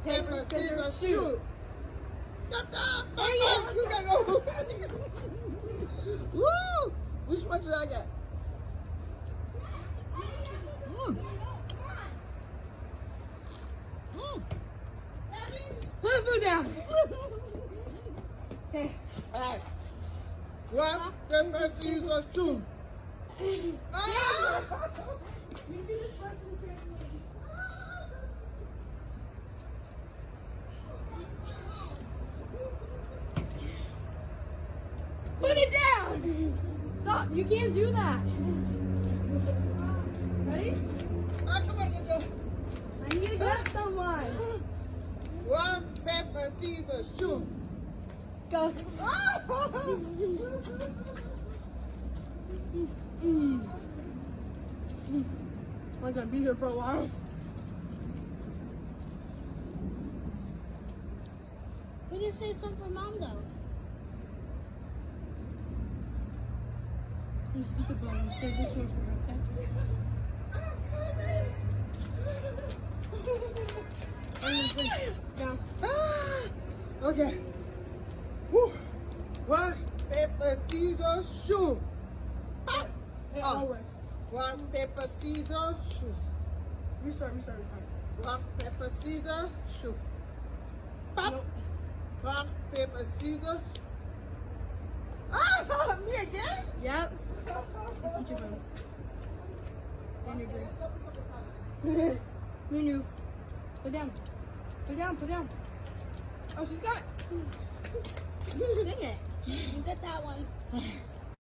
paper, scissors, shoot. You gotta go. Woo! Which one did I get? Put the food down. Okay. All right. Rock, paper, scissors, shoot. Ah! Put it down. Stop. You can't do that. Ready? Come on, Jojo. I need to get someone. Rock, paper, scissors, shoot. Go. I'm gonna be here for a while. We just save some for Mom though. You speak about it. Save this one for her, okay? Down. Okay. Woo. Rock, paper, scissors, shoot. All right. Rock, paper, scissors, shoot. Restart. Rock, paper, scissors, shoot. Pop. Nope. Rock, paper, scissors. Me again? Yep. Let's eat your bones. And your drink. Menu. Put down. Oh, she's got it. Dang it. You get that one.